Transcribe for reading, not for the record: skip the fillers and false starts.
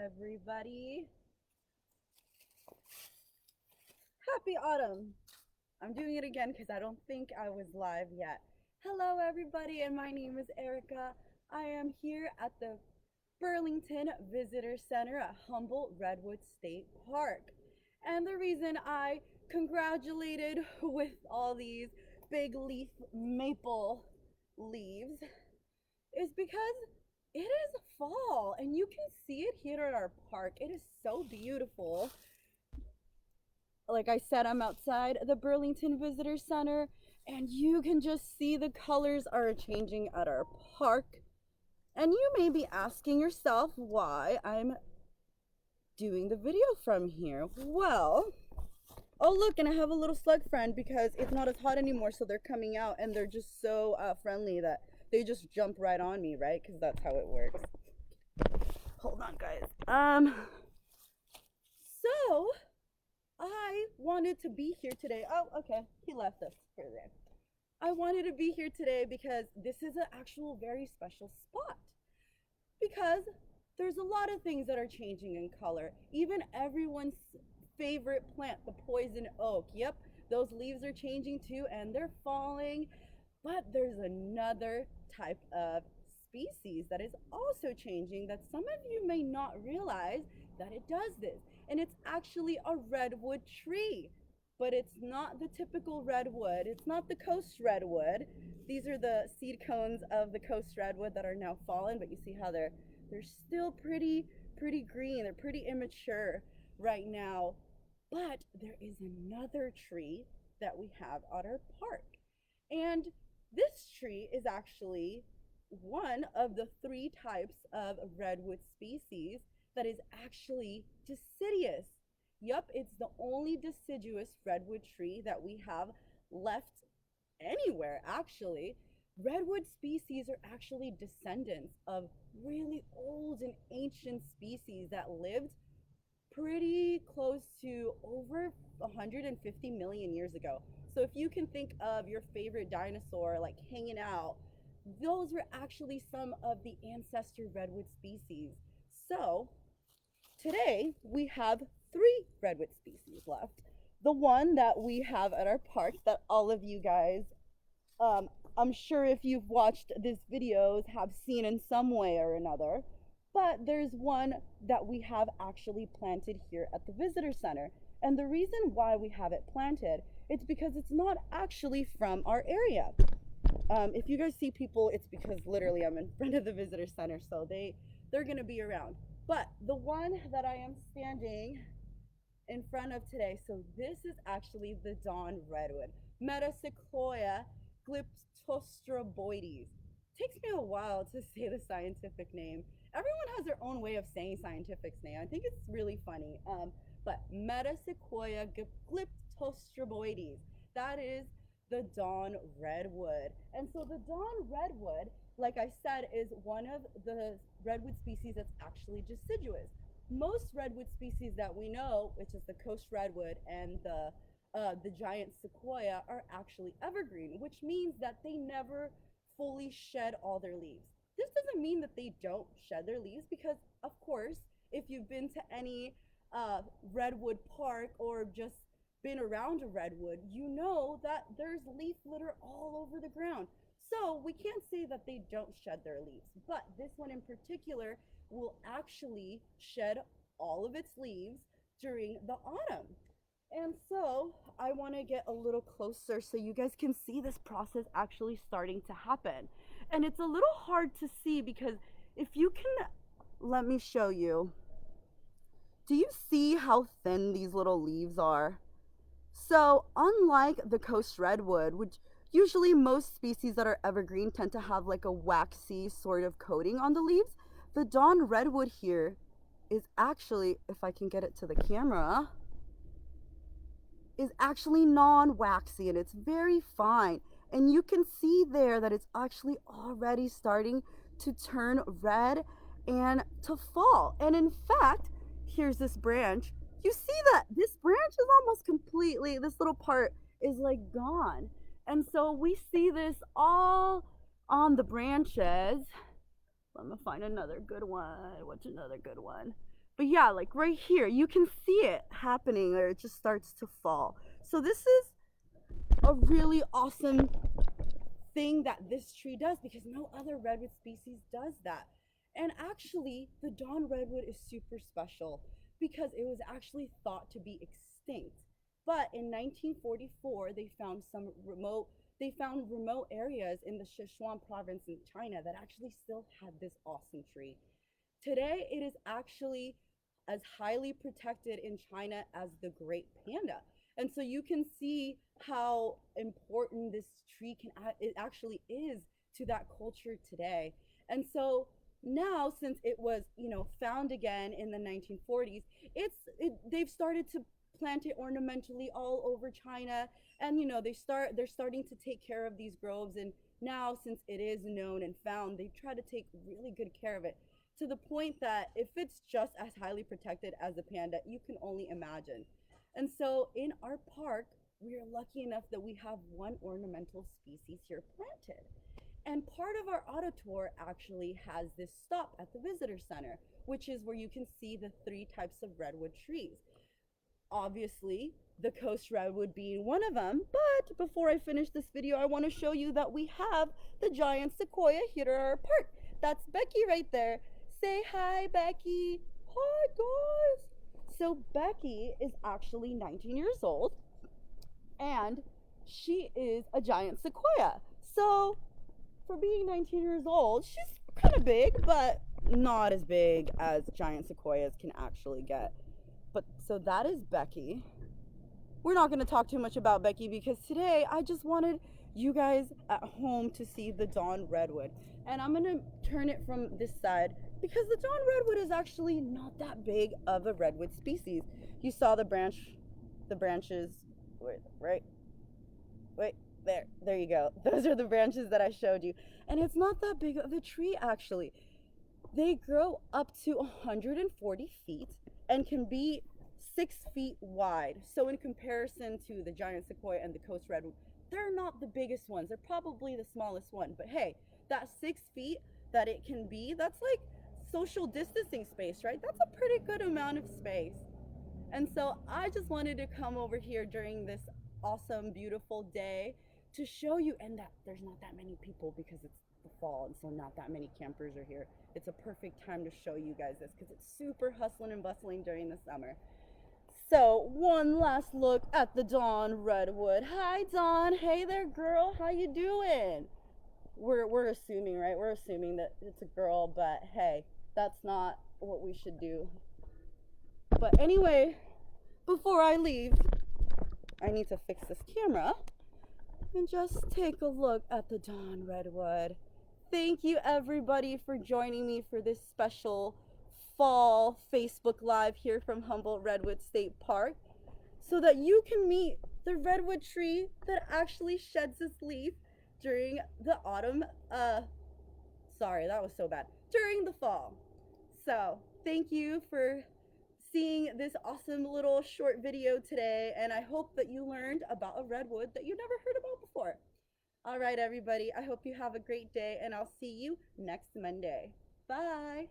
everybody. Happy autumn. I'm doing it again because I don't think I was live yet. Hello, everybody, and my name is Erica. I am here at the Burlington Visitor Center at Humboldt Redwood State Park. And the reason I congratulated with all these big leaf maple leaves is because it is fall and you can see it here at our park. It is so beautiful. Like I said, I'm outside the Burlington Visitor Center and you can just see the colors are changing at our park. And you may be asking yourself why I'm doing the video from here. Well, oh look, and I have a little slug friend because it's not as hot anymore, so they're coming out and they're just so friendly that they just jump right on me, right? Because that's how it works. Hold on, guys. So I wanted to be here today. Oh, okay, he left us for there. I wanted to be here today because this is an actual very special spot. Because there's a lot of things that are changing in color. Even everyone's favorite plant, the poison oak. Yep, those leaves are changing too and they're falling. But there's another type of species that is also changing that some of you may not realize that it does this. And it's actually a redwood tree. But it's not the typical redwood. It's not the coast redwood. These are the seed cones of the coast redwood that are now fallen, but you see how they're still pretty green. They're pretty immature right now. But there is another tree that we have at our park. And this tree is actually one of the three types of redwood species that is actually deciduous. Yup, it's the only deciduous redwood tree that we have left anywhere, actually. Redwood species are actually descendants of really old and ancient species that lived pretty close to over 150 million years ago. So if you can think of your favorite dinosaur like hanging out, those were actually some of the ancestor redwood species. So today we have three redwood species left. The one that we have at our park that all of you guys, I'm sure if you've watched these videos, have seen in some way or another. But there's one that we have actually planted here at the visitor center. And the reason why we have it planted, it's because it's not actually from our area. If you guys see people, it's because literally I'm in front of the visitor center, so they're gonna be around. But the one that I am standing in front of today, so this is actually the dawn redwood, Metasequoia glyptostroboides. Takes me a while to say the scientific name. Everyone has their own way of saying scientific name. I think it's really funny. But Metasequoia glyptostroboides, that is the dawn redwood. And so the dawn redwood, like I said, is one of the redwood species that's actually deciduous. Most redwood species that we know, which is the coast redwood and the giant sequoia, are actually evergreen, which means that they never fully shed all their leaves. This doesn't mean that they don't shed their leaves because, of course, if you've been to any redwood park or just been around a redwood, you know that there's leaf litter all over the ground. So we can't say that they don't shed their leaves, but this one in particular will actually shed all of its leaves during the autumn. And so I want to get a little closer so you guys can see this process actually starting to happen. And it's a little hard to see because if you can, let me show you. Do you see how thin these little leaves are? So unlike the coast redwood, which usually most species that are evergreen tend to have like a waxy sort of coating on the leaves, the dawn redwood here is actually, if I can get it to the camera, is actually non-waxy and it's very fine. And you can see there that it's actually already starting to turn red and to fall. And in fact, here's this branch. You see that this branch is almost completely, this little part is like gone. And so we see this all on the branches. Let me find another good one. What's another good one? But yeah, like right here, you can see it happening, or it just starts to fall. So this is a really awesome thing that this tree does, because no other redwood species does that. And actually, the dawn redwood is super special because it was actually thought to be extinct. But in 1944, they found remote areas in the Sichuan province in China that actually still had this awesome tree. Today, it is actually as highly protected in China as the great panda. And so you can see how important this tree it actually is to that culture today. And so now, since it was, found again in the 1940s, they've started to plant it ornamentally all over China. And they're starting to take care of these groves. And now, since it is known and found, they try to take really good care of it, to the point that if it's just as highly protected as a panda, you can only imagine. And so in our park, we are lucky enough that we have one ornamental species here planted. And part of our auto tour actually has this stop at the visitor center, which is where you can see the three types of redwood trees. Obviously, the coast redwood being one of them. But before I finish this video, I want to show you that we have the giant sequoia here at our park. That's Becky right there. Say hi, Becky. Hi, guys. So Becky is actually 19 years old, and she is a giant sequoia. So for being 19 years old, she's kind of big, but not as big as giant sequoias can actually get. But so that is Becky. We're not going to talk too much about Becky because today I just wanted you guys at home to see the dawn redwood. And I'm going to turn it from this side because the dawn redwood is actually not that big of a redwood species. You saw the branches, right? Wait, there you go. Those are the branches that I showed you. And it's not that big of a tree actually. They grow up to 140 feet and can be 6 feet wide. So in comparison to the giant sequoia and the coast redwood, they're not the biggest ones. They're probably the smallest one. But hey, that 6 feet that it can be, that's like social distancing space, right? That's a pretty good amount of space. And so I just wanted to come over here during this awesome, beautiful day to show you, and that there's not that many people because it's the fall, and so not that many campers are here. It's a perfect time to show you guys this because it's super hustling and bustling during the summer. So one last look at the dawn redwood. Hi, Dawn. Hey there, girl. How you doing? We're assuming, right? We're assuming that it's a girl, but hey, that's not what we should do. But anyway, before I leave, I need to fix this camera and just take a look at the dawn redwood. Thank you everybody for joining me for this special fall Facebook Live here from Humboldt Redwood State Park, so that you can meet the redwood tree that actually sheds its leaf during the autumn. Sorry, that was so bad. During the fall. So thank you for seeing this awesome little short video today, and I hope that you learned about a redwood that you never heard about before. All right, everybody, I hope you have a great day, and I'll see you next Monday. Bye.